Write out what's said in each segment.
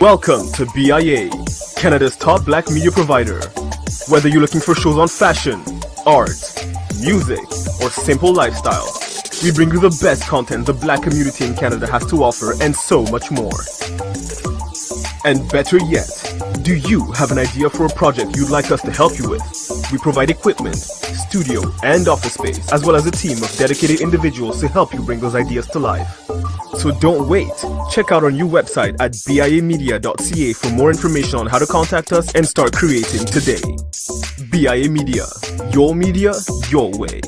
Welcome to BIA, Canada's top black media provider. Whether you're looking for shows on fashion, art, music, or simple lifestyle, we bring you the best content the black community in Canada has to offer and so much more. And better yet, do you have an idea for a project you'd like us to help you with? We provide equipment, studio, and office space, as well as a team of dedicated individuals to help you bring those ideas to life. So don't wait. Check out our new website at biamedia.ca for more information on how to contact us and start creating today. BIA Media, your way.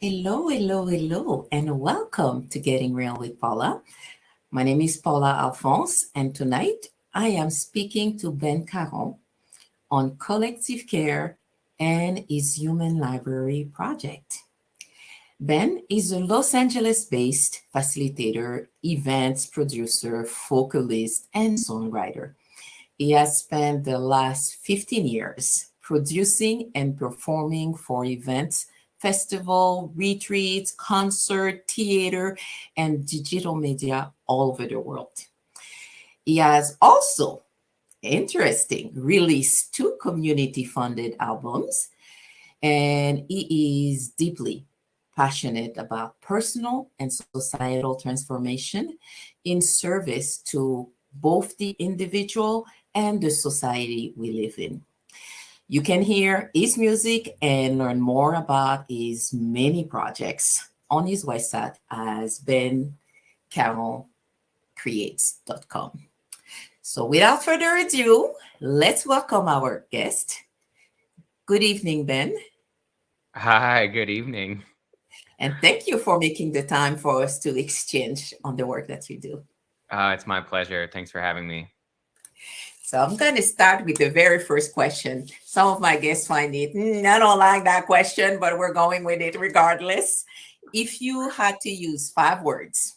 Hello, and welcome to Getting Real with Paula. My name is Paula Alphonse, and tonight I am speaking to Ben Caron on collective care and his human library project. Ben is a Los Angeles-based facilitator, events producer, vocalist, and songwriter. He has spent the last 15 years producing and performing for events, festival, retreats, concert, theater, and digital media all over the world. He has also, released 2 community-funded albums, and he is deeply passionate about personal and societal transformation in service to both the individual and the society we live in. You can hear his music and learn more about his many projects on his website as bencaroncreates.com. So without further ado, let's welcome our guest. Good evening, Ben. Hi, good evening. And thank you for making the time for us to exchange on the work that you do. It's my pleasure. Thanks for having me. So I'm going to start with the very first question. Some of my guests find it, I don't like that question, but we're going with it regardless. If you had to use 5 words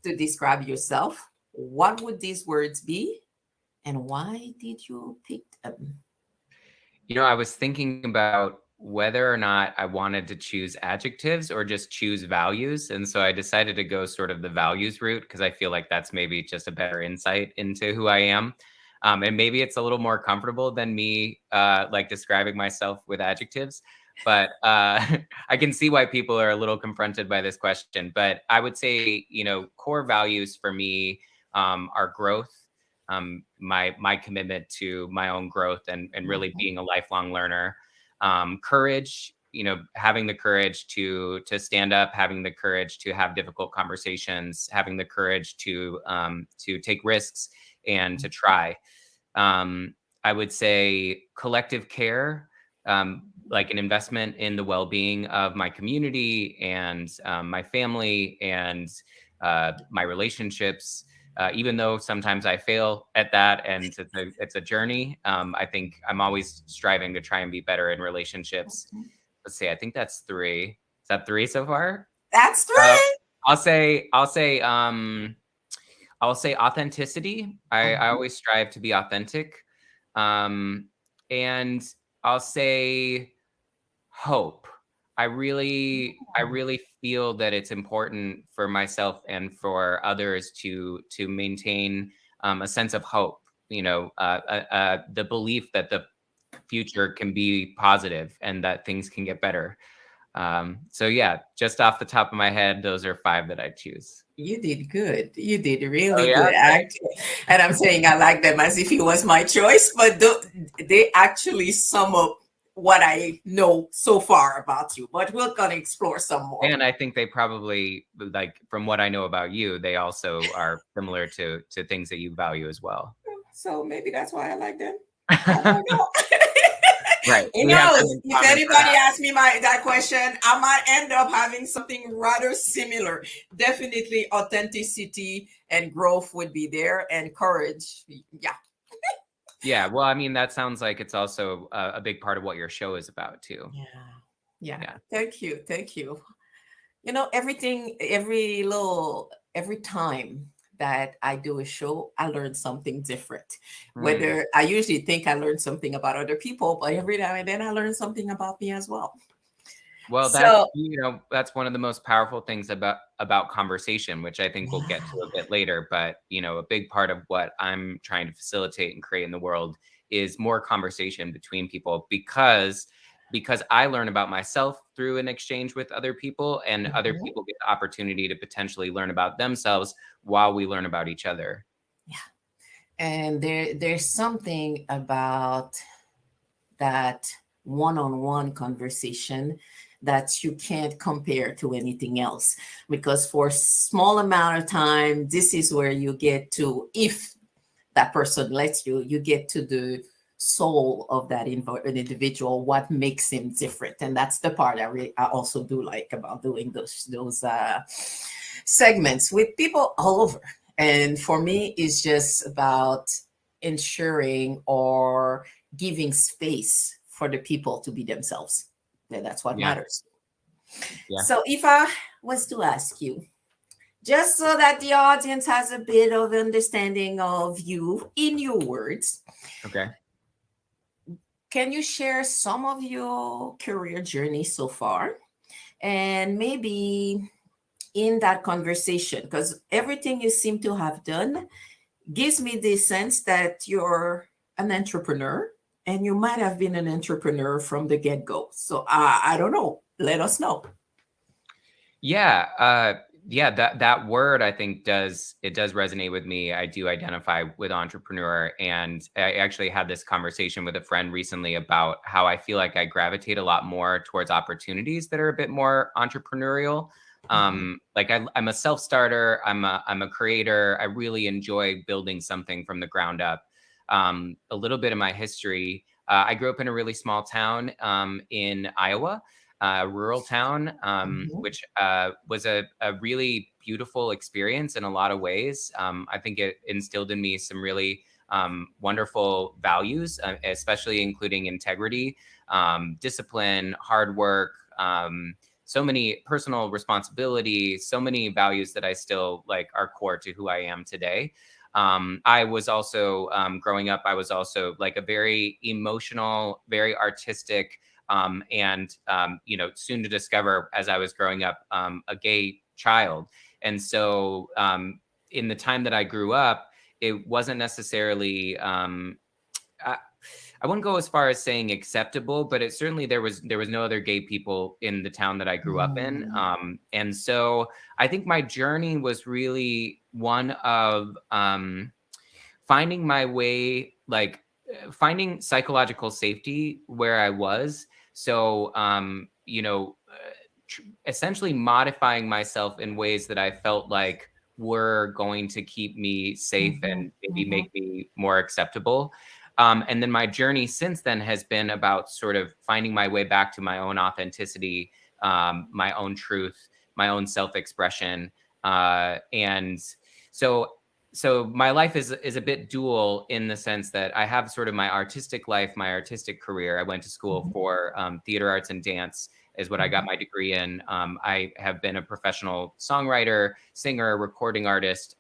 to describe yourself, what would these words be? And why did you pick them? You know, I was thinking about whether or not I wanted to choose adjectives or just choose values. And so I decided to go sort of the values route because I feel like that's maybe just a better insight into who I am. And maybe it's a little more comfortable than me like describing myself with adjectives. But I can see why people are a little confronted by this question. But I would say, you know, core values for me are growth, my commitment to my own growth and really being a lifelong learner. Courage, you know, having the courage to stand up, having the courage to have difficult conversations, having the courage to take risks and to try. I would say collective care, like an investment in the well-being of my community and my family and my relationships. Even though sometimes I fail at that and it's a journey, I think I'm always striving to try and be better in relationships. Let's see, I think that's 3. Is that 3 so far? That's 3. I'll say authenticity. I always strive to be authentic. And I'll say hope. I really feel that it's important for myself and for others to maintain a sense of hope, you know, the belief that the future can be positive and that things can get better. So yeah, just off the top of my head, those are 5 that I choose. You did good. You did really good. Actually. And I'm saying I like them as if it was my choice, but they actually sum up what I know so far about you, but we're going to explore some more. And I think they probably, like, from what I know about you, they also are similar to things that you value as well. So maybe that's why I like them. I don't know. Right. Who knows? If anybody asks me that question, I might end up having something rather similar. Definitely authenticity and growth would be there, and courage. Yeah. Yeah. Well, I mean, that sounds like it's also a big part of what your show is about too. Yeah. Thank you. Thank you. You know, every time that I do a show, I learn something different. Whether I usually think I learn something about other people, but every now and then I learn something about me as well. Well, that's, that's one of the most powerful things about conversation, which I think we'll get to a bit later. But, a big part of what I'm trying to facilitate and create in the world is more conversation between people, because I learn about myself through an exchange with other people, and other people get the opportunity to potentially learn about themselves while we learn about each other. Yeah. And there's something about that one-on-one conversation that you can't compare to anything else, because for a small amount of time, this is where you get to, if that person lets you, you get to the soul of that individual, what makes him different. And that's the part I also do like about doing those segments with people all over. And for me, it's just about ensuring or giving space for the people to be themselves. And that's what matters. Yeah. So if I was to ask you, just so that the audience has a bit of understanding of you in your words. Okay. Can you share some of your career journey so far? And maybe in that conversation, because everything you seem to have done gives me the sense that you're an entrepreneur, and you might have been an entrepreneur from the get-go. So I don't know. Let us know. Yeah. That word, I think, does resonate with me. I do identify with entrepreneur, and I actually had this conversation with a friend recently about how I feel like I gravitate a lot more towards opportunities that are a bit more entrepreneurial. Like I'm a self-starter. I'm a creator. I really enjoy building something from the ground up. A little bit of my history. I grew up in a really small town in Iowa. A rural town, which was a really beautiful experience in a lot of ways. I think it instilled in me some really wonderful values, especially including integrity, discipline, hard work, so many personal responsibility, so many values that I still like are core to who I am today. I was also, growing up, I was also like a very emotional, very artistic, and soon to discover as I was growing up, a gay child. And so in the time that I grew up, it wasn't necessarily, I wouldn't go as far as saying acceptable, but it certainly, there was no other gay people in the town that I grew up in. And so I think my journey was really one of finding my way, like finding psychological safety where I was. So, essentially modifying myself in ways that I felt like were going to keep me safe and maybe make me more acceptable. And then my journey since then has been about sort of finding my way back to my own authenticity, my own truth, my own self-expression. And so my life is a bit dual in the sense that I have sort of my artistic life, my artistic career. I went to school for theater arts and dance is what I got my degree in. I have been a professional songwriter, singer, recording artist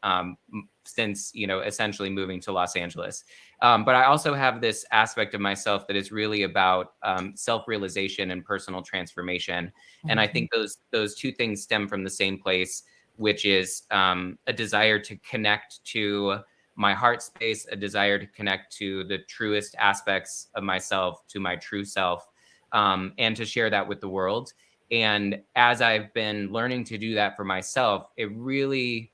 since, essentially moving to Los Angeles. But I also have this aspect of myself that is really about self-realization and personal transformation. And I think those two things stem from the same place, which is a desire to connect to my heart space, a desire to connect to the truest aspects of myself, to my true self, and to share that with the world. And as I've been learning to do that for myself, it really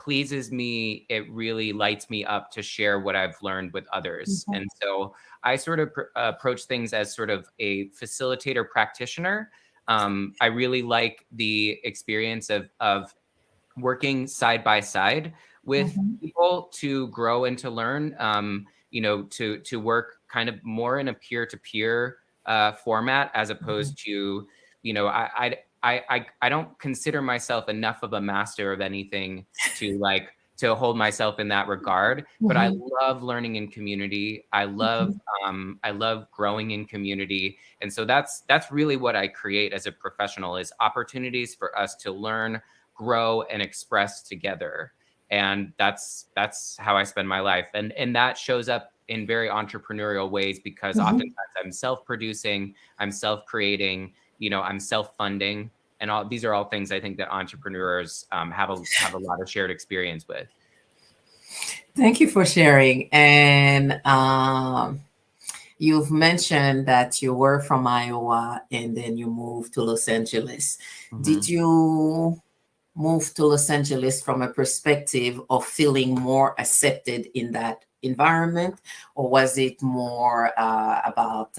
pleases me, it really lights me up to share what I've learned with others. And so I sort of approach things as sort of a facilitator practitioner. I really like the experience of working side by side with people to grow and to learn, to work kind of more in a peer-to-peer format, as opposed to, I don't consider myself enough of a master of anything to hold myself in that regard. But I love learning in community. I love growing in community. And so that's really what I create as a professional, is opportunities for us to learn, grow, and express together. And that's how I spend my life. And that shows up in very entrepreneurial ways, because oftentimes I'm self-producing, I'm self-creating, I'm self-funding. And all these are all things I think that entrepreneurs have a lot of shared experience with. Thank you for sharing. And you've mentioned that you were from Iowa and then you moved to Los Angeles. Did you move to Los Angeles from a perspective of feeling more accepted in that environment, or was it more about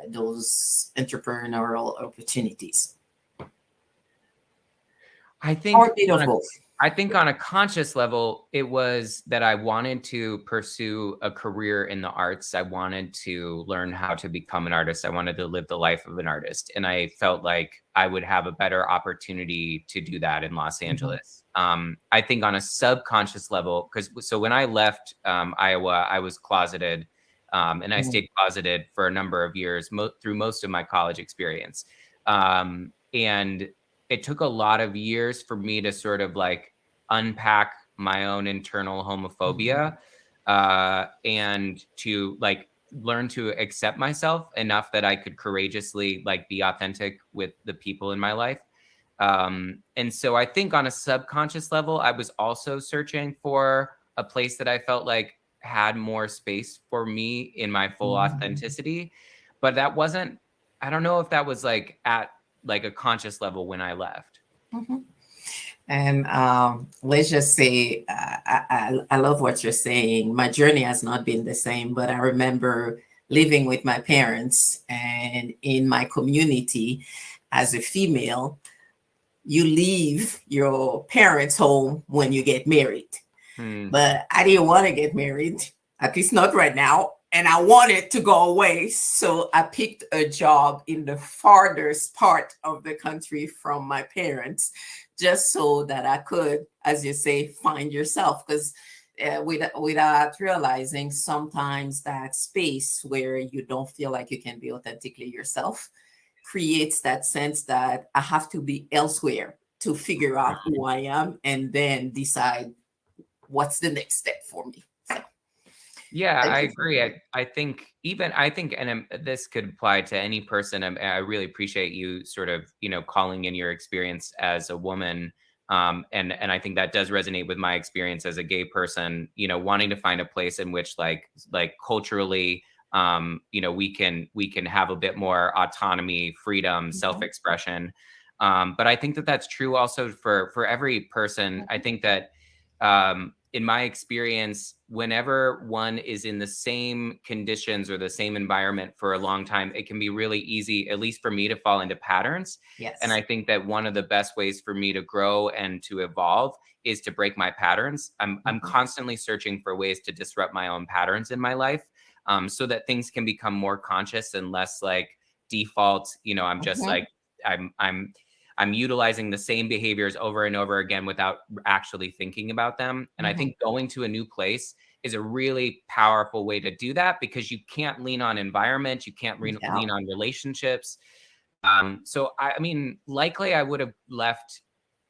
those entrepreneurial opportunities? I think Or a bit of both. I think on a conscious level, it was that I wanted to pursue a career in the arts. I wanted to learn how to become an artist. I wanted to live the life of an artist. And I felt like I would have a better opportunity to do that in Los Angeles. I think on a subconscious level, so when I left Iowa, I was closeted, and I stayed closeted for a number of years through most of my college experience. And it took a lot of years for me to sort of like unpack my own internal homophobia, and to like learn to accept myself enough that I could courageously like be authentic with the people in my life. And so I think on a subconscious level, I was also searching for a place that I felt like had more space for me in my full authenticity. But that wasn't, I don't know if that was like at like a conscious level when I left. And let's just say, I love what you're saying. My journey has not been the same, but I remember living with my parents, and in my community as a female, you leave your parents' home when you get married. But I didn't want to get married, at least not right now. And I wanted to go away. So I picked a job in the farthest part of the country from my parents, just so that I could, as you say, find yourself. Because without realizing, sometimes that space where you don't feel like you can be authentically yourself creates that sense that I have to be elsewhere to figure out who I am and then decide what's the next step for me. Yeah, I agree. I think, and this could apply to any person. I really appreciate you sort of, calling in your experience as a woman. And I think that does resonate with my experience as a gay person, wanting to find a place in which like culturally, we can have a bit more autonomy, freedom, self-expression. But I think that that's true also for every person. I think that, in my experience, whenever one is in the same conditions or the same environment for a long time, it can be really easy, at least for me, to fall into patterns. Yes. And I think that one of the best ways for me to grow and to evolve is to break my patterns. I'm constantly searching for ways to disrupt my own patterns in my life, so that things can become more conscious and less like default. I'm just like, I'm utilizing the same behaviors over and over again without actually thinking about them. And I think going to a new place is a really powerful way to do that, because you can't lean on environment. You can't lean on relationships. So I mean, likely I would have left,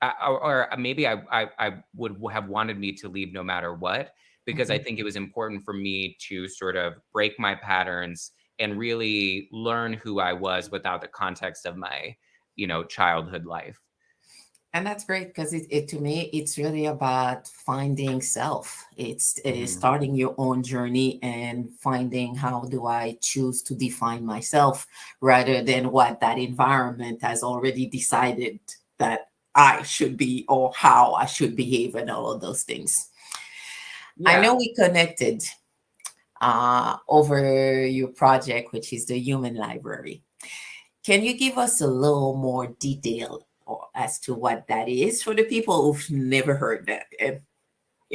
or maybe I would have wanted me to leave no matter what, because I think it was important for me to sort of break my patterns and really learn who I was without the context of my childhood life. And that's great, because it to me, it's really about finding self. It's starting your own journey and finding, how do I choose to define myself, rather than what that environment has already decided that I should be or how I should behave and all of those things. I know we connected over your project, which is the Human Library. Can you give us a little more detail as to what that is for the people who've never heard that? And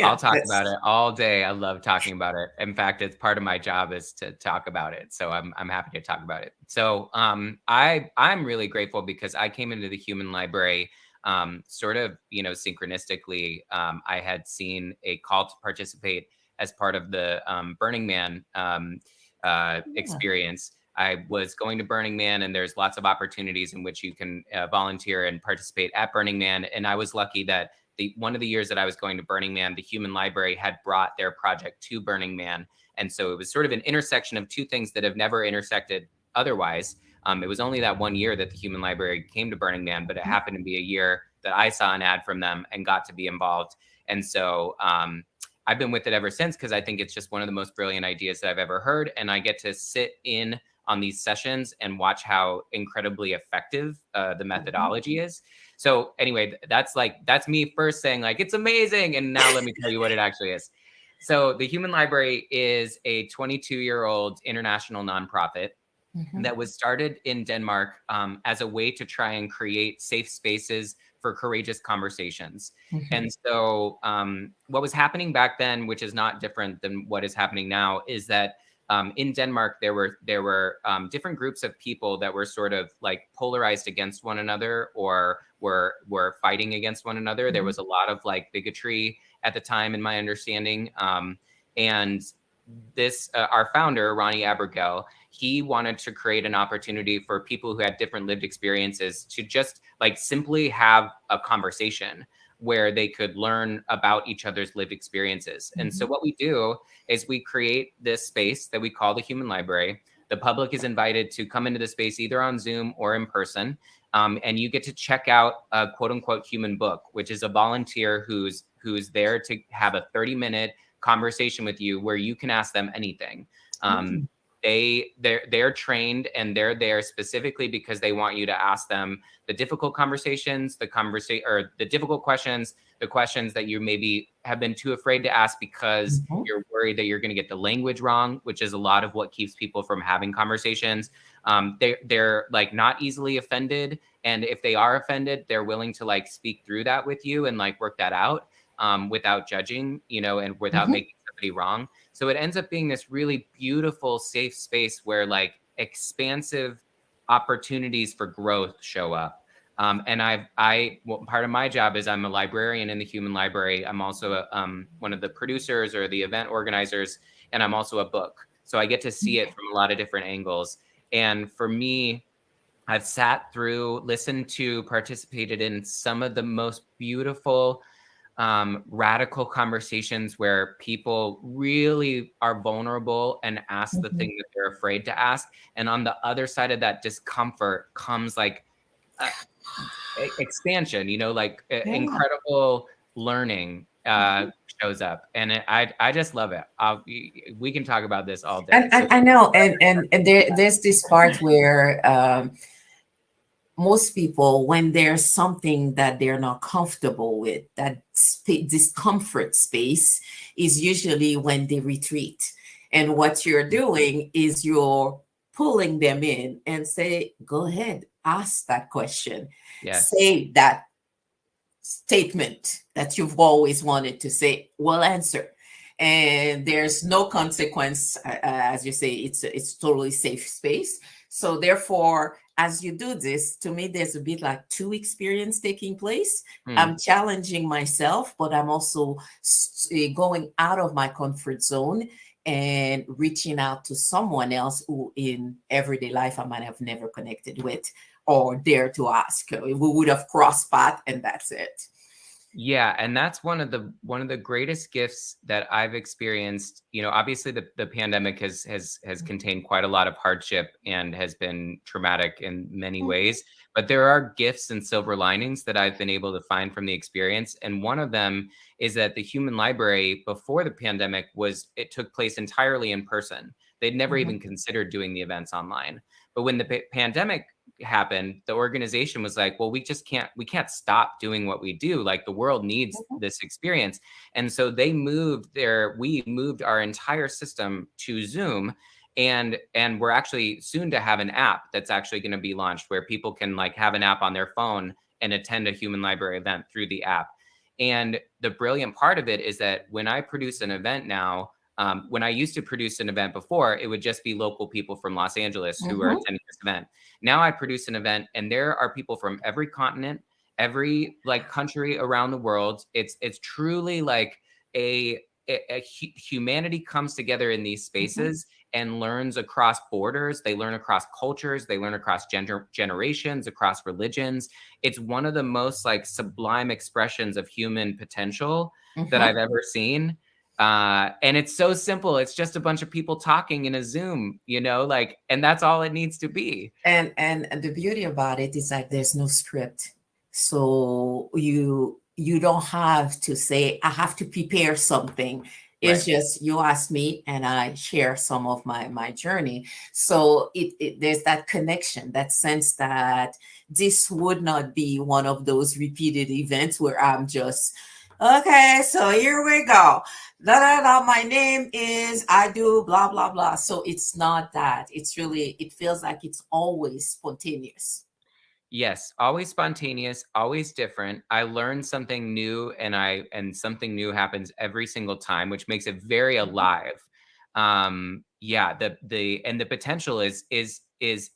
I'll talk about it all day. I love talking about it. In fact, it's part of my job is to talk about it. So I'm happy to talk about it. So I'm really grateful because I came into the Human Library sort of, synchronistically. I had seen a call to participate as part of the Burning Man experience. I was going to Burning Man, and there's lots of opportunities in which you can volunteer and participate at Burning Man. And I was lucky that one of the years that I was going to Burning Man, the Human Library had brought their project to Burning Man. And so it was sort of an intersection of two things that have never intersected otherwise. It was only that one year that the Human Library came to Burning Man, but it happened to be a year that I saw an ad from them and got to be involved. And so I've been with it ever since because I think it's just one of the most brilliant ideas that I've ever heard. And I get to sit in on these sessions and watch how incredibly effective the methodology is. So anyway, that's me first saying like, it's amazing. And now let me tell you what it actually is. So the Human Library is a 22-year-old international nonprofit that was started in Denmark as a way to try and create safe spaces for courageous conversations. And so what was happening back then, which is not different than what is happening now, is that in Denmark, there were different groups of people that were sort of like polarized against one another or were fighting against one another. There was a lot of like bigotry at the time, in my understanding. And this, our founder, Ronnie Abergel, he wanted to create an opportunity for people who had different lived experiences to just like simply have a conversation where they could learn about each other's lived experiences. And so what we do is we create this space that we call the Human Library. The public is invited to come into the space either on Zoom or in person. And you get to check out a quote unquote human book, which is a volunteer who's there to have a 30-minute conversation with you where you can ask them anything. They're trained and they're there specifically because they want you to ask them the difficult conversations, the difficult questions, the questions that you maybe have been too afraid to ask because you're worried that you're going to get the language wrong, which is a lot of what keeps people from having conversations. They're like not easily offended. And if they are offended, they're willing to like speak through that with you and like work that out without judging, and without making somebody wrong. So it ends up being this really beautiful, safe space where like expansive opportunities for growth show up. And part of my job is I'm a librarian in the Human Library. I'm also one of the producers or the event organizers, and I'm also a book. So I get to see it from a lot of different angles. And for me, I've sat through, listened to, participated in some of the most beautiful radical conversations where people really are vulnerable and ask the thing that they're afraid to ask. And on the other side of that discomfort comes like expansion, incredible learning shows up. And I just love it. We can talk about this all day. I know. And there's this part where most people, when there's something that they're not comfortable with, that discomfort space is usually when they retreat. And what you're doing is you're pulling them in and say, go ahead, ask that question. Yes. Say that statement that you've always wanted to say. We'll answer. And there's no consequence. As you say, it's totally safe space. So therefore, as you do this, to me, there's a bit like two experience taking place. I'm challenging myself, but I'm also going out of my comfort zone and reaching out to someone else who in everyday life I might have never connected with or dare to ask. We would have crossed paths and that's it. Yeah, and that's one of the greatest gifts that I've experienced. Obviously the pandemic has contained quite a lot of hardship and has been traumatic in many ways, but there are gifts and silver linings that I've been able to find from the experience. And one of them is that the Human Library before the pandemic it took place entirely in person. They'd never even considered doing the events online. But when the pandemic happened, the organization was like, well, we can't stop doing what we do. Like the world needs this experience. And so we moved our entire system to Zoom. And we're actually soon to have an app that's actually going to be launched where people can like have an app on their phone and attend a human library event through the app. And the brilliant part of it is that when I produce an event now, when I used to produce an event before, it would just be local people from Los Angeles who were attending this event. Now I produce an event and there are people from every continent, every like country around the world. It's truly like humanity comes together in these spaces and learns across borders. They learn across cultures. They learn across generations, across religions. It's one of the most like sublime expressions of human potential that I've ever seen. And it's so simple. It's just a bunch of people talking in a Zoom, like, and that's all it needs to be. And the beauty about it is like there's no script. So you don't have to say, I have to prepare something. It's just you ask me and I share some of my journey. So there's that connection, that sense that this would not be one of those repeated events where I'm just, okay, so here we go. My name is, I do blah, blah, blah. So it's not that. It's really, it feels like it's always spontaneous. Yes, always spontaneous, always different. I learn something new and something new happens every single time, which makes it very alive. The potential is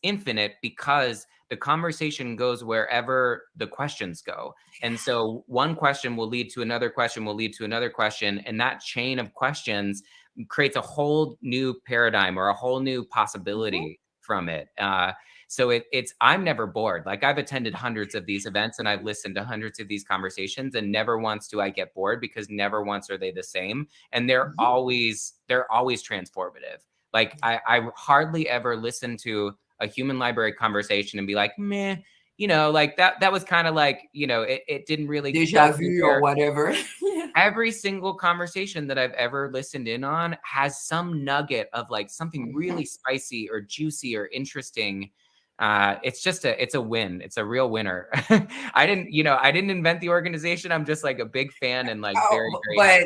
infinite because the conversation goes wherever the questions go. And so one question will lead to another question, will lead to another question. And that chain of questions creates a whole new paradigm or a whole new possibility from it. So I'm never bored. Like I've attended hundreds of these events and I've listened to hundreds of these conversations and never once do I get bored because never once are they the same. And they're always transformative. Like I hardly ever listen to a human library conversation and be like, meh, like that was kind of like, it didn't really déjà vu or whatever. Every single conversation that I've ever listened in on has some nugget of like something really spicy or juicy or interesting. It's a win. It's a real winner. I didn't invent the organization. I'm just like a big fan and like very but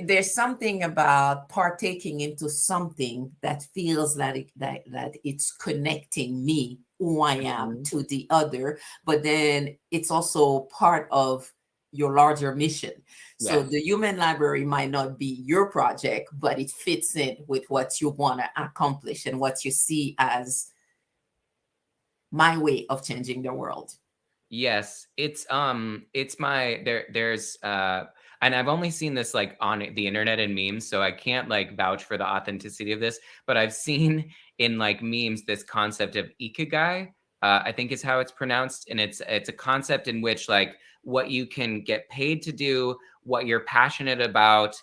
there's something about partaking into something that feels that it's connecting me, who I am, to the other, but then it's also part of your larger mission. So the human library might not be your project, but it fits in with what you want to accomplish and what you see as my way of changing the world. Yes, there's and I've only seen this like on the internet and memes, so I can't like vouch for the authenticity of this, but I've seen in like memes this concept of ikigai, I think is how it's pronounced, and it's a concept in which like what you can get paid to do, what you're passionate about,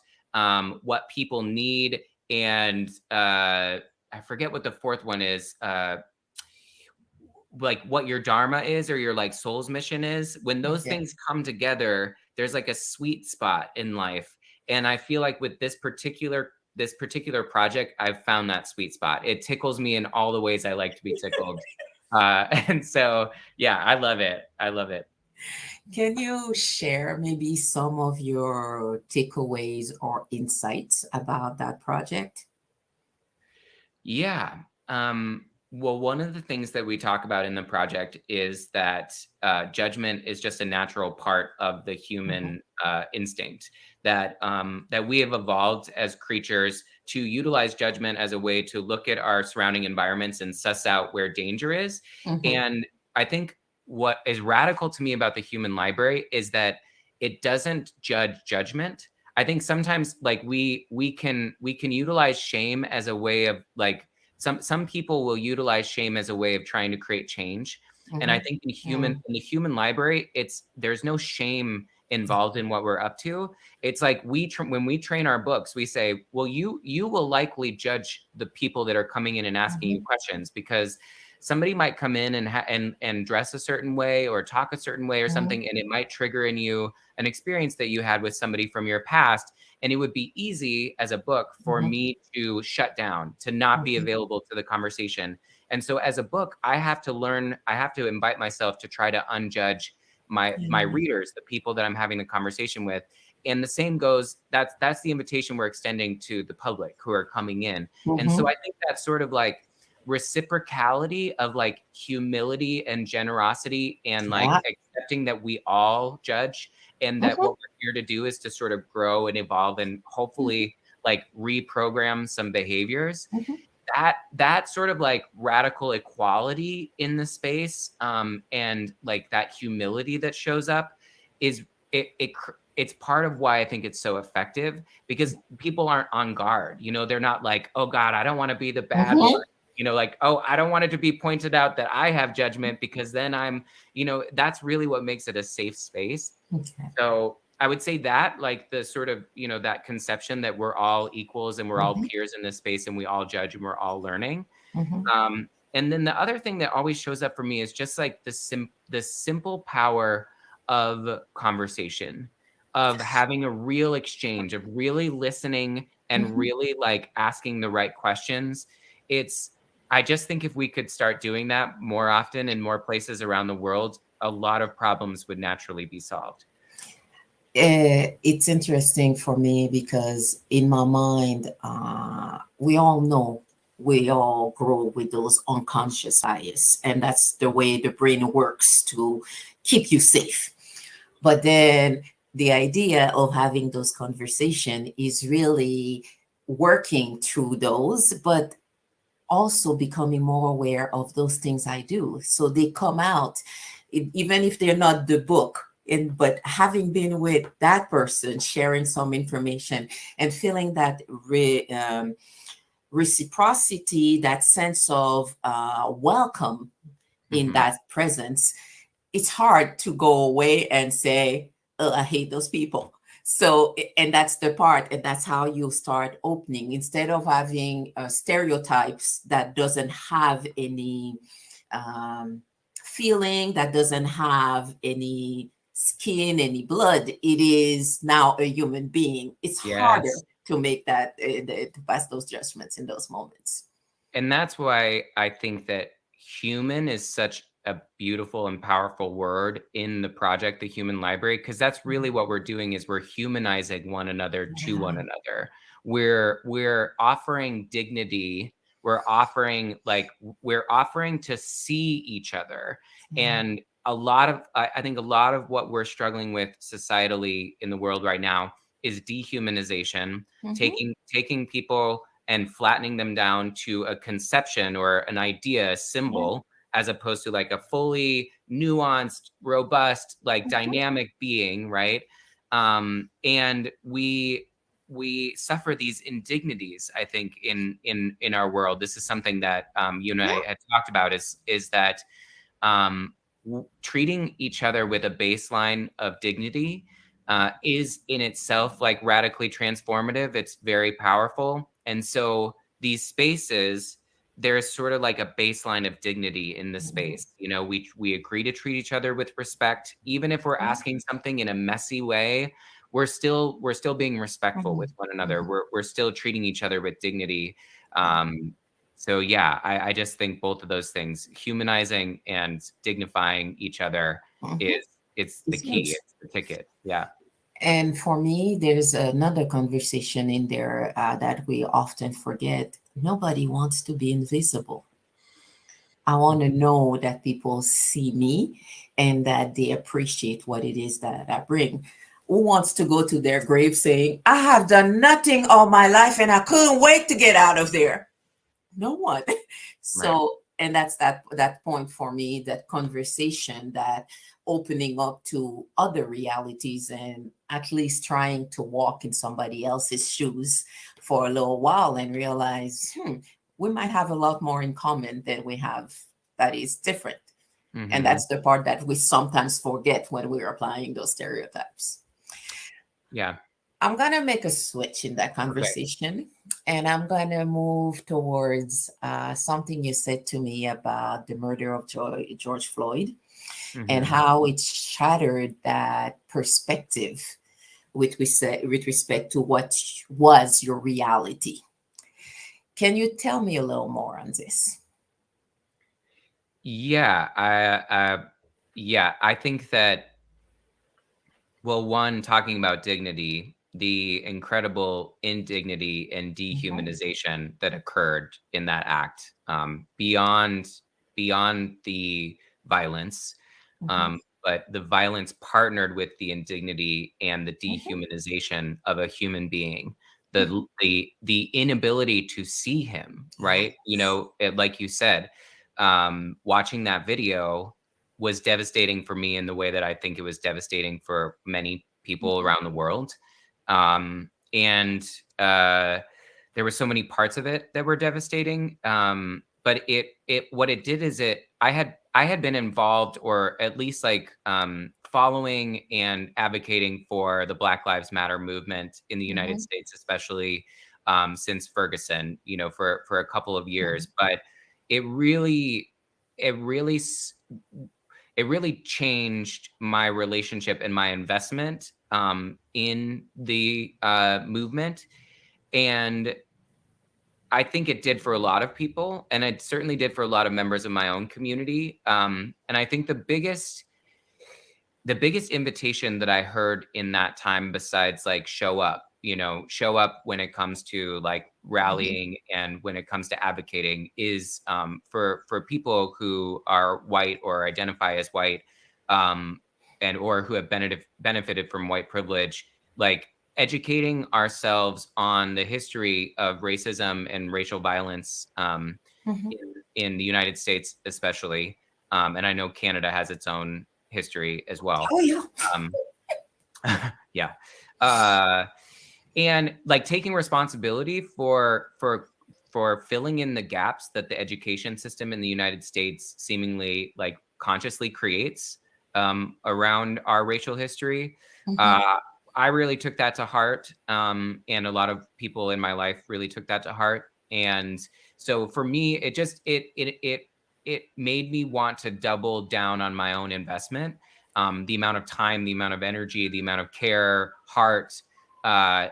what people need, and I forget what the fourth one is. Like what your dharma is or your like soul's mission is. When those things come together, there's like a sweet spot in life. And I feel like with this particular project, I've found that sweet spot. It tickles me in all the ways I like to be tickled. And so, yeah, I love it. I love it. Can you share maybe some of your takeaways or insights about that project? Yeah. Well, one of the things that we talk about in the project is that judgment is just a natural part of the human instinct, that we have evolved as creatures to utilize judgment as a way to look at our surrounding environments and suss out where danger is. And I think what is radical to me about the human library is that it doesn't judge judgment. I think sometimes like we can utilize shame as a way of like, some people will utilize shame as a way of trying to create change. And I think in the human library, there's no shame involved in what we're up to. It's like when we train our books, we say, well, you will likely judge the people that are coming in and asking you questions, because somebody might come in and dress a certain way or talk a certain way or something, and it might trigger in you an experience that you had with somebody from your past. And it would be easy as a book for me to shut down, to not be available to the conversation. And so as a book, I have to invite myself to try to unjudge my readers, the people that I'm having the conversation with. And the same goes, that's the invitation we're extending to the public who are coming in. And so I think that's sort of like reciprocality of like humility and generosity and like accepting that we all judge, and that what we're here to do is to sort of grow and evolve and hopefully like reprogram some behaviors. That sort of like radical equality in the space, and like that humility that shows up is it's part of why I think it's so effective, because people aren't on guard. You know, they're not like, oh God, I don't want to be the bad one. You know, like, oh, I don't want it to be pointed out that I have judgment, because then I'm, you know, that's really what makes it a safe space. So I would say that, like, the sort of, you know, that conception that we're all equals and we're all peers in this space and we all judge and we're all learning. And then the other thing that always shows up for me is just like the simple power of conversation, of having a real exchange, of really listening and really like asking the right questions. I just think if we could start doing that more often in more places around the world, a lot of problems would naturally be solved. It's interesting for me because in my mind, we all know we all grow with those unconscious bias, and that's the way the brain works to keep you safe. But then the idea of having those conversations is really working through those, but also becoming more aware of those things I do. So they come out, even if they're not the book, but having been with that person, sharing some information and feeling that reciprocity, that sense of welcome in that presence, it's hard to go away and say, oh, I hate those people. So, and that's the part, and that's how you start opening, instead of having stereotypes that doesn't have any feeling, that doesn't have any skin, any blood. It is now a human being. It's harder to make that, to pass those judgments in those moments. And that's why I think that human is such a beautiful and powerful word in the project, the Human Library, because that's really what we're doing, is we're humanizing one another to one another. We're offering dignity. We're offering to see each other. And I think a lot of what we're struggling with societally in the world right now is dehumanization, taking people and flattening them down to a conception or an idea, a symbol, as opposed to like a fully nuanced, robust, like dynamic being, right? And we suffer these indignities, I think, in our world. This is something that you and I had talked about, is that treating each other with a baseline of dignity is in itself like radically transformative. It's very powerful. And so these spaces, there's sort of like a baseline of dignity in the space. You know, we agree to treat each other with respect, even if we're asking something in a messy way. We're still being respectful with one another. We're still treating each other with dignity. So yeah, I just think both of those things, humanizing and dignifying each other, it's the key. It's the ticket. Yeah. And for me, there's another conversation in there that we often forget. Nobody wants to be invisible. I want to know that people see me and that they appreciate what it is that I bring. Who wants to go to their grave saying, I have done nothing all my life and I couldn't wait to get out of there? No one. So, and that's that point for me, that conversation, that opening up to other realities and at least trying to walk in somebody else's shoes for a little while and realize, we might have a lot more in common than we have that is different. And that's the part that we sometimes forget when we're applying those stereotypes. Yeah. I'm going to make a switch in that conversation, and I'm going to move towards something you said to me about the murder of George Floyd and how it shattered that perspective with respect to what was your reality. Can you tell me a little more on this? Yeah, I think that, well, one, talking about dignity, the incredible indignity and Mhm, dehumanization that occurred in that act, beyond the violence, mhm, but the violence partnered with the indignity and the mhm, dehumanization of a human being, mhm. the inability to see him, right? You Yes. know, like you said, watching that video was devastating for me in the way that I think it was devastating for many people Mhm, around the world. And there were so many parts of it that were devastating. But it what it did is I had been involved, or at least like following and advocating for the Black Lives Matter movement in the United mhm, States, especially since Ferguson, you know, for a couple of years. mhm, But it really it really s- it really changed my relationship and my investment in the movement. And I think it did for a lot of people, and it certainly did for a lot of members of my own community. And I think the biggest invitation that I heard in that time, besides like show up, show up when it comes to like mhm, rallying and when it comes to advocating, is for people who are white or identify as white, um, and or who have benefited from white privilege, like educating ourselves on the history of racism and racial violence, mhm. in the United States, especially. And I know Canada has its own history as well. Oh, yeah. Um, yeah. Uh, and like taking responsibility for filling in the gaps that the education system in the United States seemingly like consciously creates around our racial history. Mhm, Uh, I really took that to heart, and a lot of people in my life really took that to heart. And so for me, it made me want to double down on my own investment, the amount of time, the amount of energy, the amount of care, heart, uh,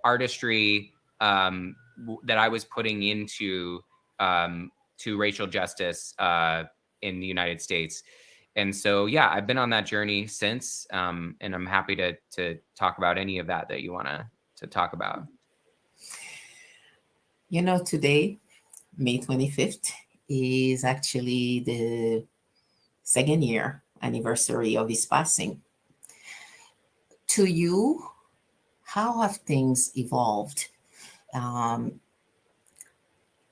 artistry, that I was putting into to racial justice in the United States. And so, yeah, I've been on that journey since, and I'm happy to talk about any of that you want to talk about. Today, May 25th, is actually the second year anniversary of his passing. To you, how have things evolved um,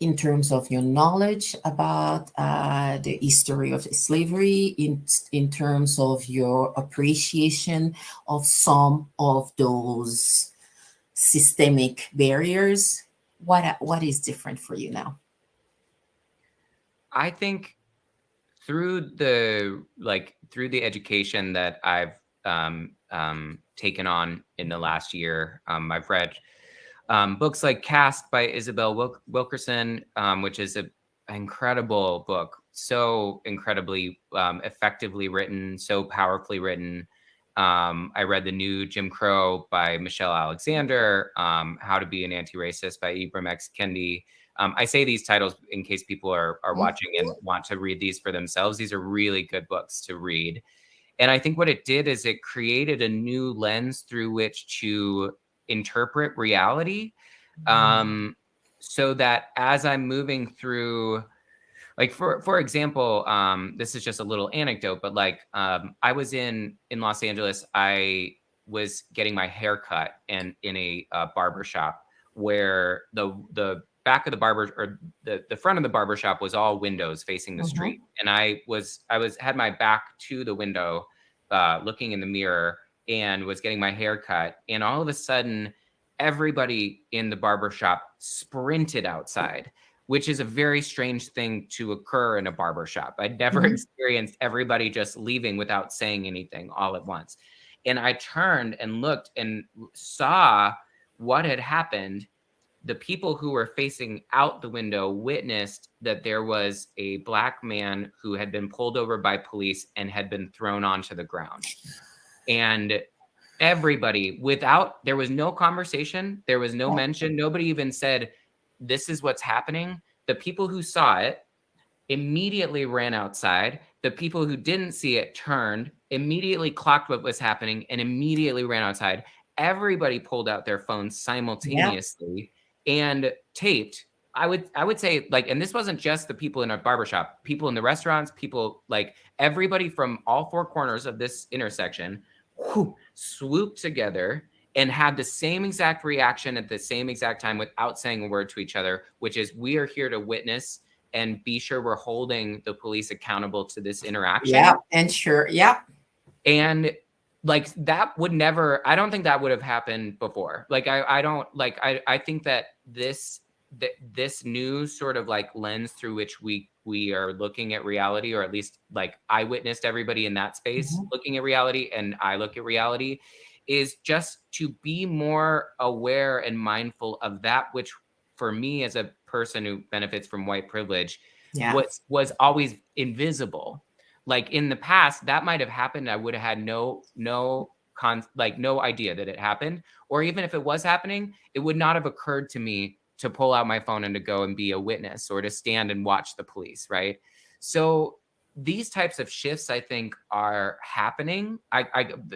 in terms of your knowledge about the history of slavery, in terms of your appreciation of some of those systemic barriers? What is different for you now? I think through the education that I've taken on in the last year, I've read books like Caste by Isabel Wilkerson, which is an incredible book, so incredibly effectively written, so powerfully written. I read The New Jim Crow by Michelle Alexander, How to Be an Anti-Racist by Ibram X. Kendi. I say these titles in case people are watching and want to read these for themselves. These are really good books to read. And I think what it did is it created a new lens through which to interpret reality, um, so that as I'm moving through, like for example, this is just a little anecdote, but like I was in Los Angeles. I was getting my hair cut and in a barber shop where the back of the barber, or the front of the barber shop, was all windows facing the Mhm. street, and I was had my back to the window, looking in the mirror, and was getting my hair cut, and all of a sudden everybody in the barber shop sprinted outside, which is a very strange thing to occur in a barber shop. I'd never Mhm. experienced everybody just leaving without saying anything all at once. And I turned and looked and saw what had happened. The people who were facing out the window witnessed that there was a Black man who had been pulled over by police and had been thrown onto the ground. And everybody, there was no conversation, there was no mention, nobody even said, this is what's happening. The people who saw it immediately ran outside. The people who didn't see it turned, immediately clocked what was happening, and immediately ran outside. Everybody pulled out their phones simultaneously and taped. I would say, like, and this wasn't just the people in a barbershop, people in the restaurants, people, like, everybody from all four corners of this intersection swooped together and had the same exact reaction at the same exact time without saying a word to each other, which is, we are here to witness and be sure we're holding the police accountable to this interaction. Yeah, and sure. Yeah. And like, that would never, I don't think that would have happened before. Like, I think that this new sort of like lens through which we are looking at reality, or at least like I witnessed everybody in that space looking at reality, and I look at reality, is just to be more aware and mindful of that, which for me as a person who benefits from white privilege, was always invisible. Like in the past, that might have happened. I would have had no idea that it happened. Or even if it was happening, it would not have occurred to me to pull out my phone and to go and be a witness, or to stand and watch the police, right? So these types of shifts, I think, are happening. I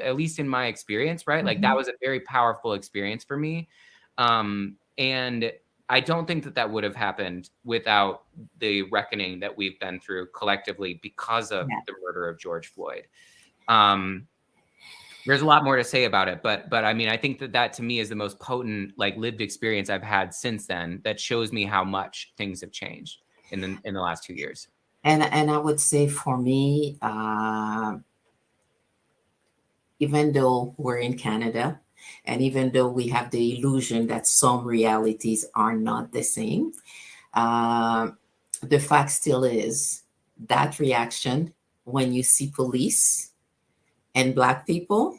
at least in my experience, right? Like that was a very powerful experience for me. And I don't think that would have happened without the reckoning that we've been through collectively because of the murder of George Floyd. There's a lot more to say about it, but I mean, I think that to me is the most potent, like, lived experience I've had since then, that shows me how much things have changed in the last 2 years. And I would say for me, even though we're in Canada, and even though we have the illusion that some realities are not the same, the fact still is that reaction when you see police and Black people,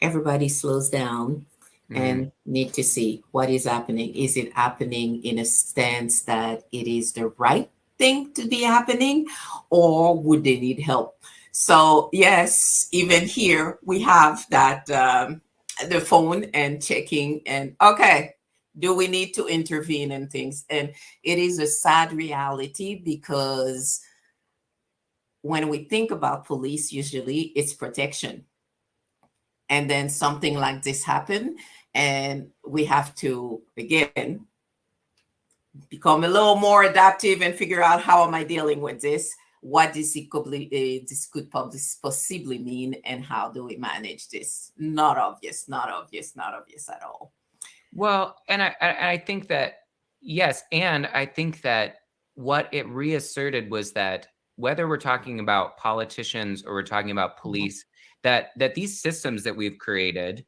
everybody slows down and need to see what is happening. Is it happening in a stance that it is the right thing to be happening, or would they need help? So yes, even here we have that the phone and checking, and okay, do we need to intervene in things? And it is a sad reality, because when we think about police, usually it's protection. And then something like this happened, and we have to, again, become a little more adaptive and figure out, how am I dealing with this? What this could possibly mean, and how do we manage this? Not obvious at all. Well, and I think that, yes, and I think that what it reasserted was that whether we're talking about politicians or we're talking about police, that these systems that we've created,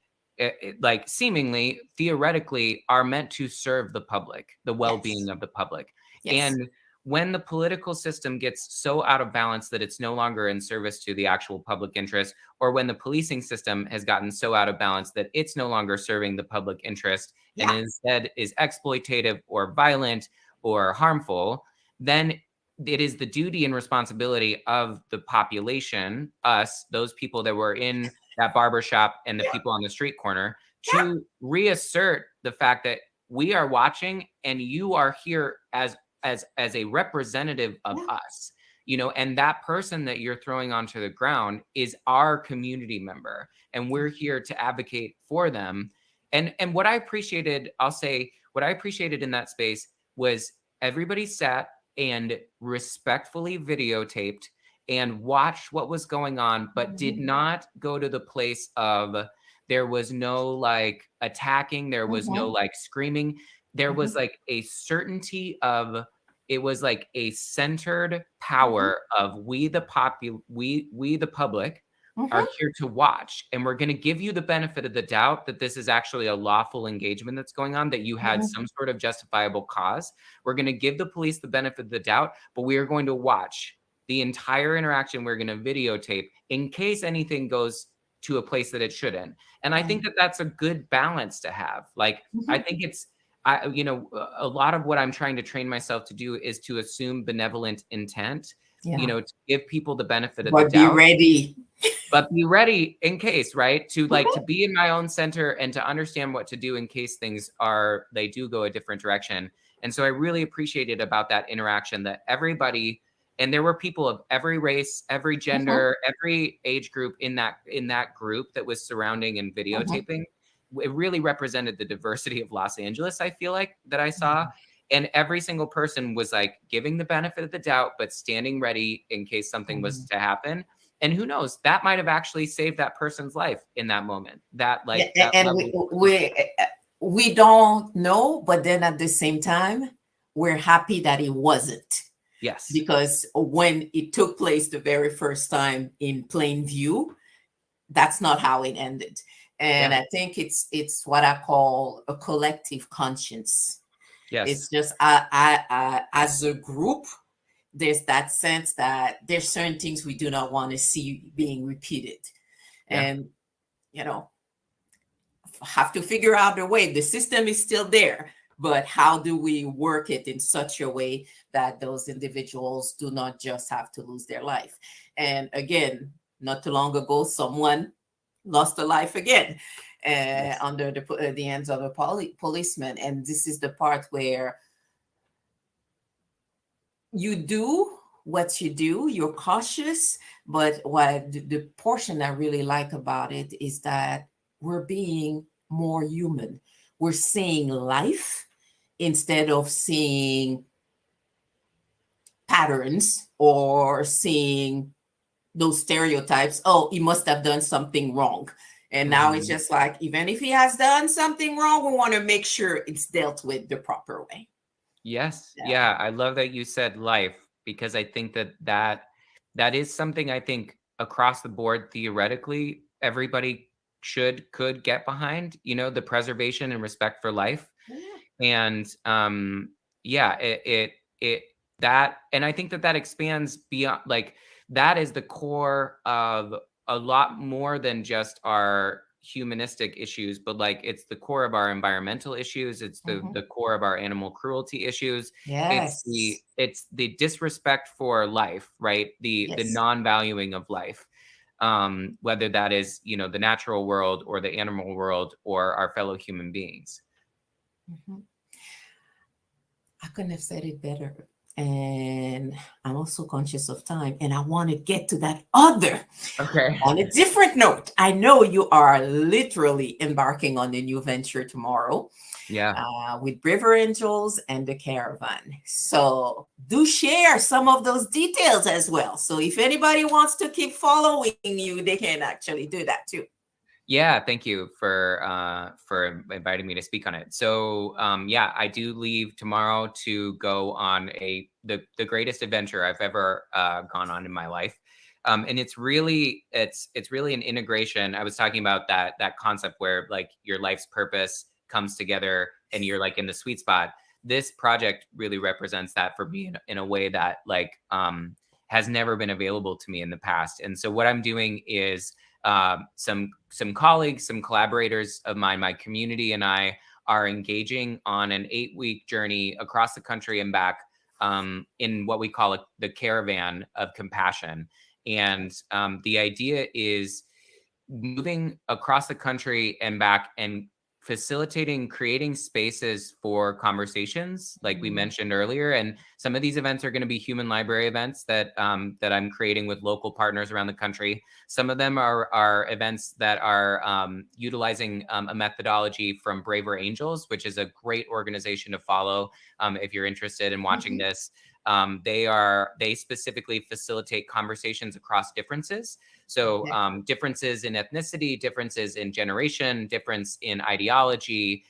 like seemingly theoretically, are meant to serve the public, the well-being of the public. And when the political system gets so out of balance that it's no longer in service to the actual public interest, or when the policing system has gotten so out of balance that it's no longer serving the public interest and instead is exploitative or violent or harmful, then it is the duty and responsibility of the population, us, those people that were in that barbershop and the people on the street corner, to reassert the fact that we are watching and you are here as a representative of us, you know, and that person that you're throwing onto the ground is our community member, and we're here to advocate for them. And what I appreciated, I'll say, what I appreciated in that space was everybody sat and respectfully videotaped and watched what was going on, but did not go to the place of, there was no like attacking, there was no like screaming. There was like a certainty of, it was like a centered power of, we the public are here to watch, and we're going to give you the benefit of the doubt that this is actually a lawful engagement that's going on, that you had some sort of justifiable cause. We're going to give the police the benefit of the doubt, but we are going to watch the entire interaction. We're going to videotape in case anything goes to a place that it shouldn't. And I think that that's a good balance to have. Like, I think it's, you know, a lot of what I'm trying to train myself to do is to assume benevolent intent, you know, to give people the benefit of the doubt. But be ready in case, right? To like, to be in my own center and to understand what to do in case things they do go a different direction. And so I really appreciated about that interaction that everybody, and there were people of every race, every gender, every age group in that group that was surrounding and videotaping. It really represented the diversity of Los Angeles, I feel like, that I saw. And every single person was like giving the benefit of the doubt, but standing ready in case something was to happen. And who knows, that might have actually saved that person's life in that moment. That like, Yeah, that and level. we don't know, but then at the same time, we're happy that it wasn't. Yes. Because when it took place the very first time in plain view, that's not how it ended. And I think it's what I call a collective conscience. Yes. It's just as a group, there's that sense that there's certain things we do not want to see being repeated. And, you know, have to figure out a way. The system is still there, but how do we work it in such a way that those individuals do not just have to lose their life? And again, not too long ago, someone lost a life again under the hands of a policeman. And this is the part where you do what you do, you're cautious, but what the portion I really like about it is that we're being more human. We're seeing life instead of seeing patterns or seeing those stereotypes. Oh, he must have done something wrong. And now it's just like, even if he has done something wrong, we want to make sure it's dealt with the proper way. Yes. Yeah. I love that you said life, because I think that is something I think across the board, theoretically, everybody could get behind, you know, the preservation and respect for life. And that, and I think that expands beyond, like, that is the core of a lot more than just our humanistic issues, but like it's the core of our environmental issues. It's the core of our animal cruelty issues. Yes. It's the disrespect for life, right? The non-valuing of life. Whether that is, you know, the natural world or the animal world or our fellow human beings. I couldn't have said it better. And I'm also conscious of time, and I want to get to that other. Okay. On a different note, I know you are literally embarking on a new venture tomorrow. With River Angels and the Caravan. So do share some of those details as well. So if anybody wants to keep following you, they can actually do that too. Yeah, thank you for inviting me to speak on it. So I do leave tomorrow to go on the greatest adventure I've ever gone on in my life. And it's really an integration. I was talking about that concept where like your life's purpose comes together and you're like in the sweet spot. This project really represents that for me in a way that like has never been available to me in the past. And so what I'm doing is some colleagues, some collaborators of mine, my community and I are engaging on an 8-week journey across the country and back in what we call the Caravan of Compassion. And the idea is moving across the country and back and facilitating, creating spaces for conversations, like we mentioned earlier. And some of these events are going to be human library events that that I'm creating with local partners around the country. Some of them are events that are utilizing a methodology from Braver Angels, which is a great organization to follow if you're interested in watching this. They specifically facilitate conversations across differences. So differences in ethnicity, differences in generation, difference in ideology,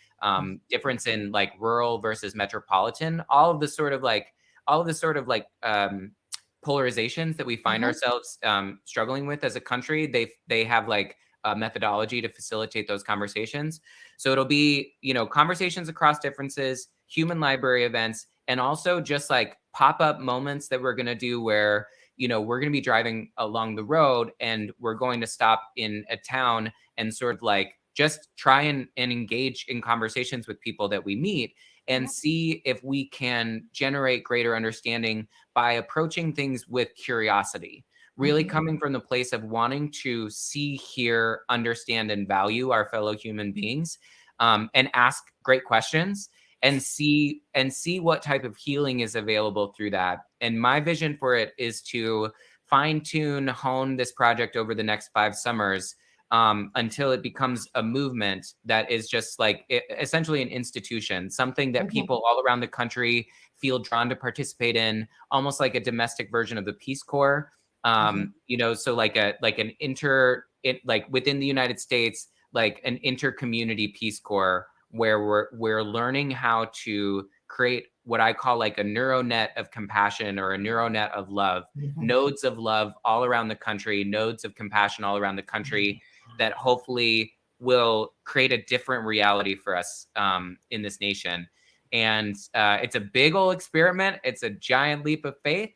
difference in like rural versus metropolitan, all of the sort of like polarizations that we find ourselves struggling with as a country. They have like a methodology to facilitate those conversations. So it'll be, you know, conversations across differences, human library events, and also just like pop-up moments that we're going to do where, you know, we're going to be driving along the road and we're going to stop in a town and sort of like just try and engage in conversations with people that we meet and see if we can generate greater understanding by approaching things with curiosity, really coming from the place of wanting to see, hear, understand, and value our fellow human beings, and ask great questions. and see what type of healing is available through that. And my vision for it is to fine tune, hone this project over the next 5 summers until it becomes a movement that is just like essentially an institution, something that people all around the country feel drawn to participate in, almost like a domestic version of the Peace Corps. You know, so like within the United States, like an inter-community Peace Corps, where we're learning how to create what I call like a neural net of compassion or a neural net of love, nodes of love all around the country, nodes of compassion all around the country, that hopefully will create a different reality for us in this nation. And it's a big old experiment. It's a giant leap of faith.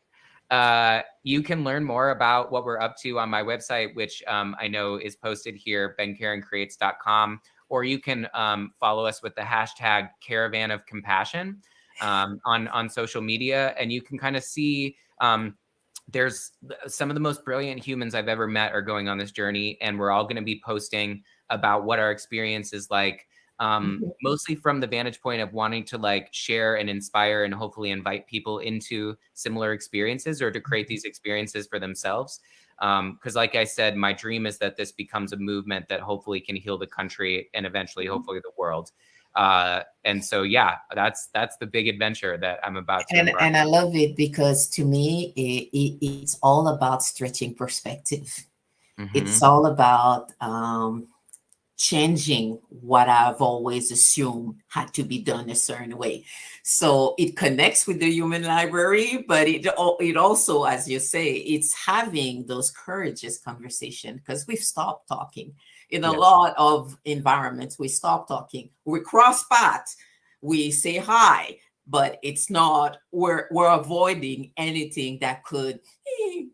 You can learn more about what we're up to on my website, which I know is posted here, bencaroncreates.com, or you can follow us with the hashtag Caravan of Compassion on social media, and you can kind of see there's some of the most brilliant humans I've ever met are going on this journey, and we're all going to be posting about what our experience is like, mostly from the vantage point of wanting to like share and inspire and hopefully invite people into similar experiences or to create these experiences for themselves. Because like I said, my dream is that this becomes a movement that hopefully can heal the country and eventually hopefully the world. And so, yeah, that's the big adventure that I'm about to embark. And I love it because to me, it's all about stretching perspective. It's all about changing what I've always assumed had to be done a certain way. So it connects with the human library, but it also, as you say, it's having those courageous conversations, because we've stopped talking. In a lot of environments, we stop talking. We cross paths, we say hi, but it's not, we're avoiding anything that could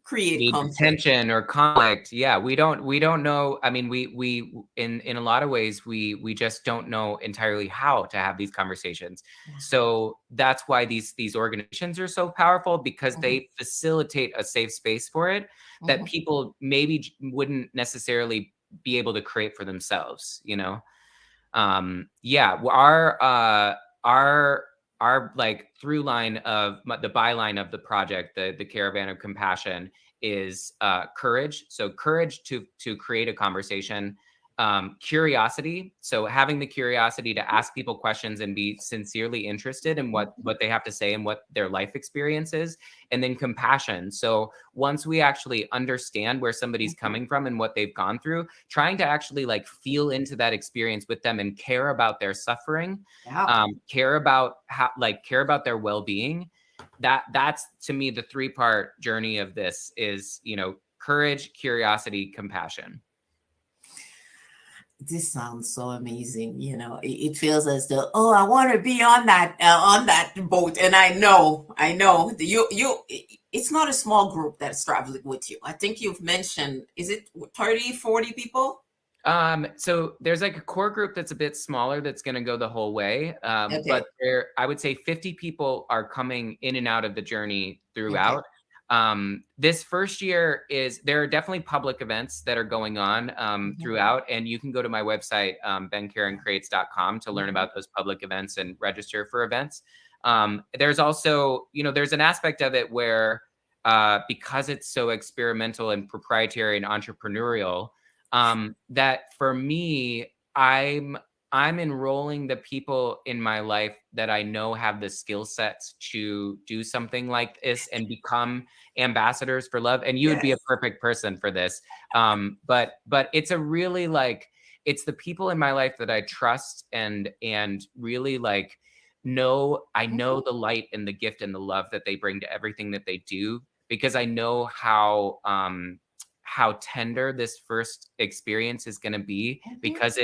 create tension or conflict. Yeah, we don't know. I mean, we in a lot of ways, we just don't know entirely how to have these conversations. So that's why these organizations are so powerful, because they facilitate a safe space for it that people maybe wouldn't necessarily be able to create for themselves, you know? Yeah, our like through line of the byline of the project, the Caravan of Compassion, is courage. So courage to create a conversation, curiosity. So having the curiosity to ask people questions and be sincerely interested in what they have to say and what their life experience is, and then compassion. So once we actually understand where somebody's coming from and what they've gone through, trying to actually like feel into that experience with them and care about their suffering, care about their well-being. That's to me the 3-part journey of this is, you know, courage, curiosity, compassion. This sounds so amazing. You know, it feels as though, oh, I want to be on that boat. And I know it's not a small group that's traveling with you. I think you've mentioned, is it 30, 40 people? So there's like a core group that's a bit smaller that's going to go the whole way. But I would say 50 people are coming in and out of the journey throughout. This first year there are definitely public events that are going on throughout, and you can go to my website, bencaroncreates.com, to learn about those public events and register for events. There's also, you know, there's an aspect of it where because it's so experimental and proprietary and entrepreneurial, that for me, I'm enrolling the people in my life that I know have the skill sets to do something like this and become ambassadors for love. And you would be a perfect person for this. But it's a really like, it's the people in my life that I trust and really like I know the light and the gift and the love that they bring to everything that they do, because I know how tender this first experience is going to be, because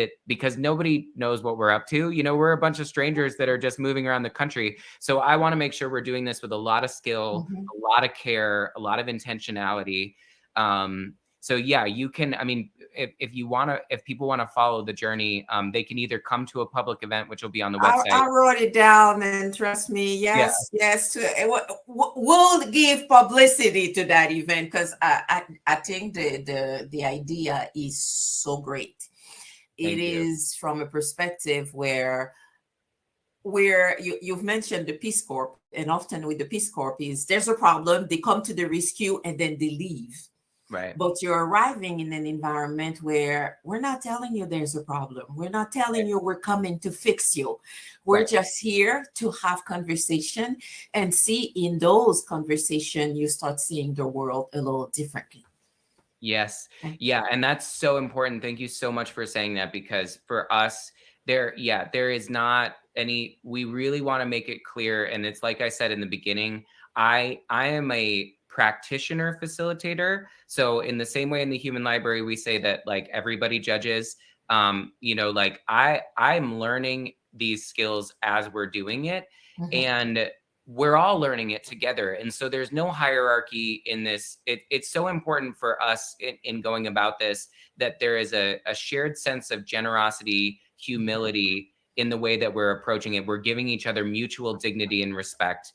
nobody knows what we're up to. You know, we're a bunch of strangers that are just moving around the country. So I want to make sure we're doing this with a lot of skill, a lot of care, a lot of intentionality. So yeah, you can, I mean, if people want to follow the journey, they can either come to a public event, which will be on the website. I wrote it down, and trust me, yes. We'll give publicity to that event, because I think the idea is so great. It is from a perspective where where you've mentioned the Peace Corps, and often with the Peace Corps is there's a problem, they come to the rescue and then they leave. Right. But you're arriving in an environment where we're not telling you there's a problem. We're not telling you we're coming to fix you. We're just here to have conversation, and see in those conversations, you start seeing the world a little differently. Yes. Yeah. And that's so important. Thank you so much for saying that, because for us, there is not any, we really want to make it clear. And it's like I said in the beginning, I am a practitioner facilitator. So in the same way in the human library, we say that like everybody judges, like I'm learning these skills as we're doing it. And we're all learning it together. And so there's no hierarchy in this. It's so important for us in going about this, that there is a shared sense of generosity, humility in the way that we're approaching it. We're giving each other mutual dignity and respect,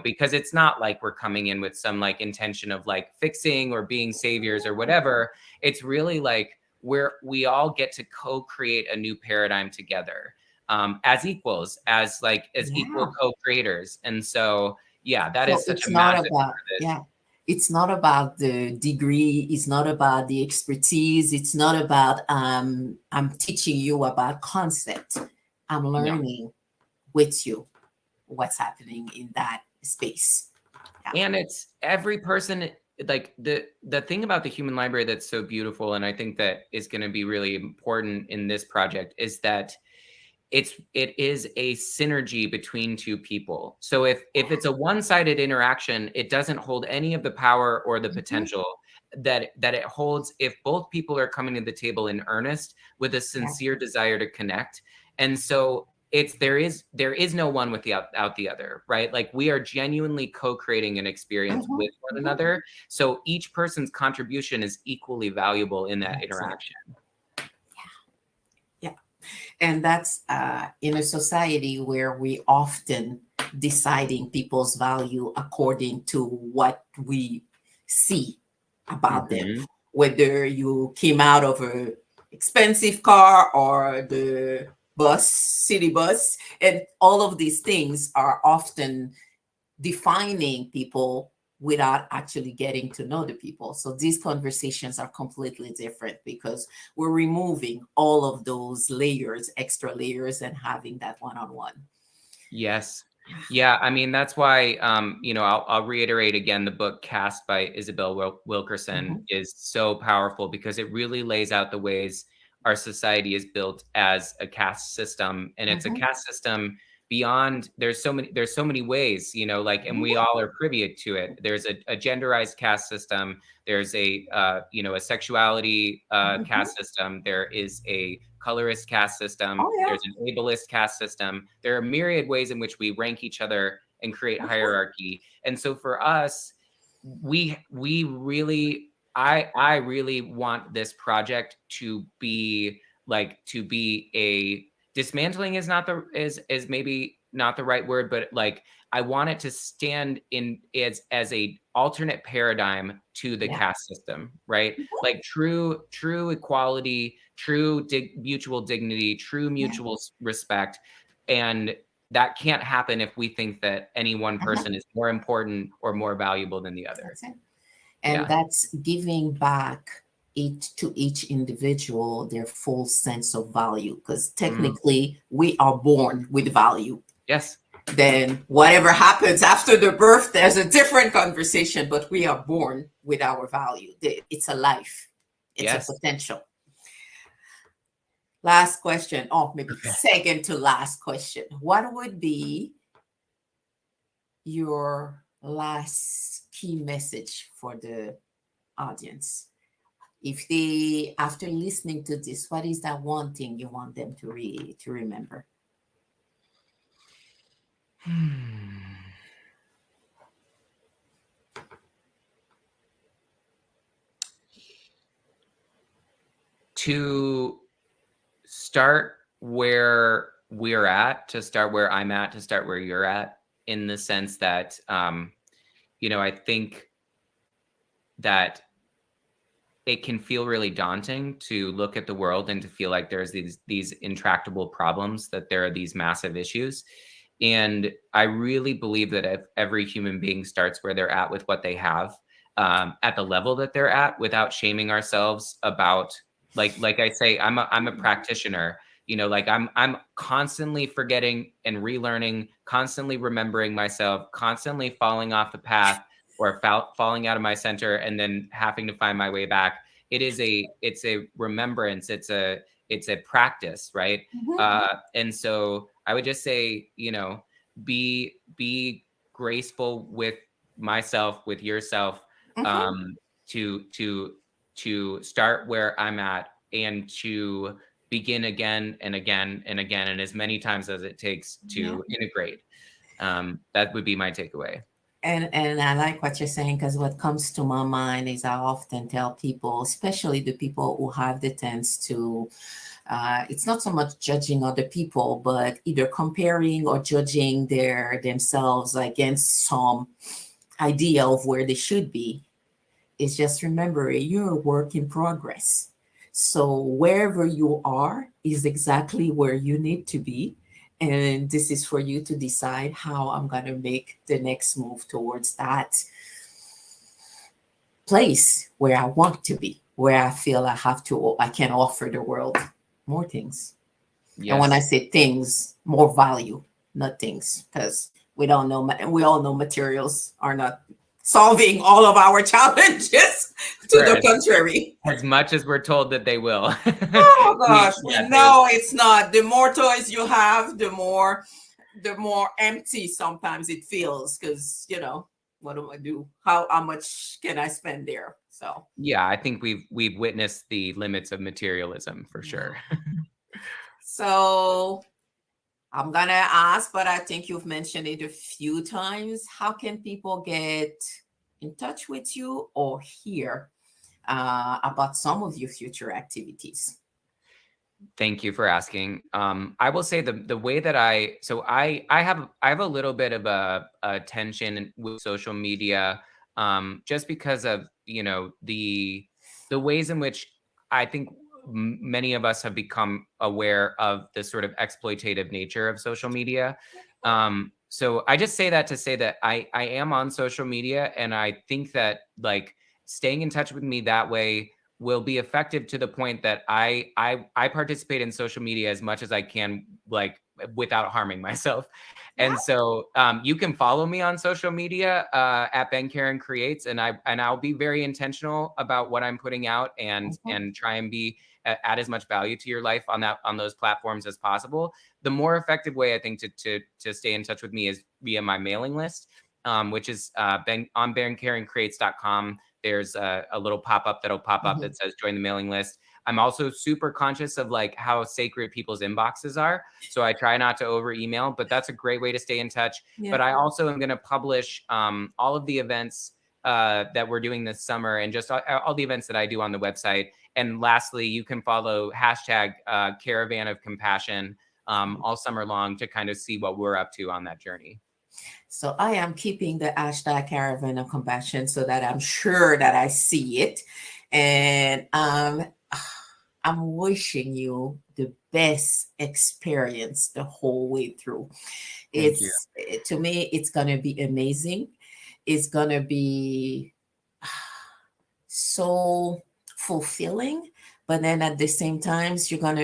because it's not like we're coming in with some like intention of like fixing or being saviors or whatever. It's really like we all get to co-create a new paradigm together. As equals, as equal co-creators. And so, that is such a massive part of it. It's not about the degree. It's not about the expertise. It's not about, I'm teaching you about concept. I'm learning with you what's happening in that space. And it's every person, like the thing about the human library that's so beautiful, and I think that is going to be really important in this project, is that it is a synergy between two people. So if it's a one-sided interaction, it doesn't hold any of the power or the potential that it holds if both people are coming to the table in earnest with a sincere desire to connect. And so there is no one without the other, right? Like we are genuinely co-creating an experience with one another. So each person's contribution is equally valuable in that interaction. And that's in a society where we often deciding people's value according to what we see about them, whether you came out of an expensive car or the city bus, and all of these things are often defining people without actually getting to know the people. So these conversations are completely different because we're removing all of those layers, extra layers, and having that one-on-one. Yes. Yeah. I mean, that's why, I'll reiterate again, the book Caste by Isabel Wilkerson is so powerful because it really lays out the ways our society is built as a caste system. And it's a caste system beyond, there's so many ways, and we all are privy to it. There's a genderized caste system. There's a sexuality caste system. There is a colorist caste system. There's an ableist caste system. There are myriad ways in which we rank each other and create hierarchy. And so for us, we really, I really want this project to be a dismantling is maybe not the right word, but like I want it to stand in as a alternate paradigm to the caste system, right? Like true equality, true mutual dignity, true mutual respect. And that can't happen if we think that any one person is more important or more valuable than the other. That's it. And that's giving back to each individual their full sense of value, because technically we are born with value. Yes. Then whatever happens after the birth, there's a different conversation, but we are born with our value. It's a life. It's a potential. Last question. Oh, maybe second to last question. What would be your last key message for the audience? If they, after listening to this, what is that one thing you want them to remember? To start where we're at, to start where I'm at, to start where you're at, in the sense that, I think that it can feel really daunting to look at the world and to feel like there's these intractable problems, that there are these massive issues. And I really believe that if every human being starts where they're at with what they have, at the level that they're at, without shaming ourselves about, like I say, I'm a practitioner. Like I'm constantly forgetting and relearning, constantly remembering myself, constantly falling off the path or falling out of my center, and then having to find my way back. It's a remembrance. It's a practice, right? And so I would just say, be graceful with myself, with yourself, to start where I'm at, and to begin again and again and again, and as many times as it takes to integrate. That would be my takeaway. And I like what you're saying, because what comes to my mind is I often tell people, especially the people who have the tendency to, it's not so much judging other people, but either comparing or judging themselves against some idea of where they should be. It's just remembering you're a work in progress. So wherever you are is exactly where you need to be. And this is for you to decide how I'm going to make the next move towards that place where I want to be, where I feel I can offer the world more things. Yes. And when I say things, more value, not things, because we all know materials are not solving all of our challenges. To the contrary, as much as we're told that they will. Oh gosh, no, it's not. The more toys you have, the more empty sometimes it feels, because what do I do? How much can I spend there? So yeah, I think we've witnessed the limits of materialism for sure. So I'm gonna ask, but I think you've mentioned it a few times. How can people get in touch with you or hear about some of your future activities? Thank you for asking. I will say the way that I have a little bit of a tension with social media, just because of the ways in which I think many of us have become aware of the sort of exploitative nature of social media. So I just say that to say that I am on social media, and I think that staying in touch with me that way will be effective to the point that I participate in social media as much as I can, without harming myself. And so you can follow me on social media at Ben Caron Creates, and I'll be very intentional about what I'm putting out, and try and add as much value to your life on those platforms as possible. The more effective way, I think, to stay in touch with me is via my mailing list, which is on bencaroncreates.com. There's a little pop-up that'll pop up that says join the mailing list. I'm also super conscious of how sacred people's inboxes are. So I try not to over email, but that's a great way to stay in touch. Yeah. But I also am going to publish all of the events that we're doing this summer, and just all the events that I do on the website. And lastly, you can follow hashtag Caravan of Compassion all summer long to kind of see what we're up to on that journey. So I am keeping the hashtag Caravan of Compassion so that I'm sure that I see it. And I'm wishing you the best experience the whole way through. To me, it's going to be amazing. It's going to be so fulfilling. But then at the same time, you're going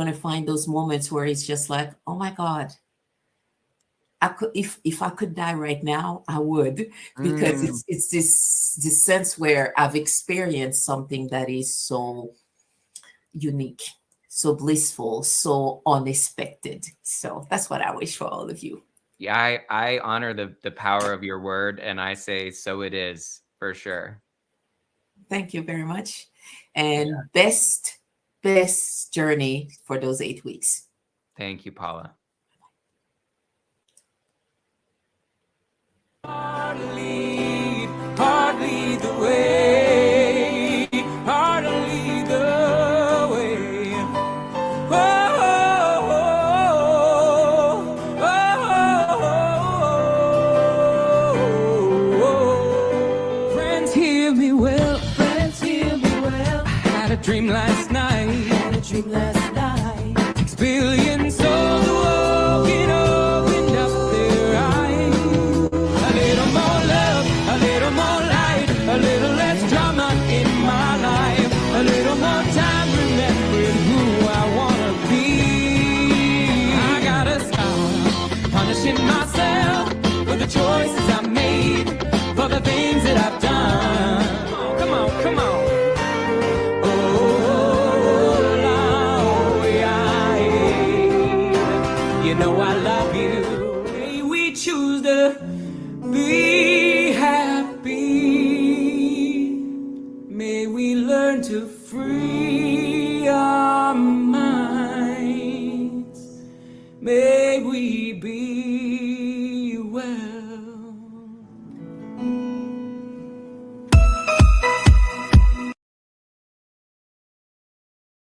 to find those moments where it's just like, oh my God, if I could die right now, I would, because it's this sense where I've experienced something that is so unique, so blissful, so unexpected. So that's what I wish for all of you. Yeah, I honor the power of your word, and I say so it is, for sure. Thank you very much. And best journey for those 8 weeks. Thank you, Paula. Hardly the way, hardly the way. Friends hear me well, friends hear me well. had a dream last night. Billion souls walking, opened up their eyes. A little more love, a little more light, a little less drama in my life. A little more time remembering who I wanna be. I gotta stop punishing myself for the choices I made, for the things that I've done. Come on, come on. You know I love you. May we choose to be happy. May we learn to free our minds. May we be well.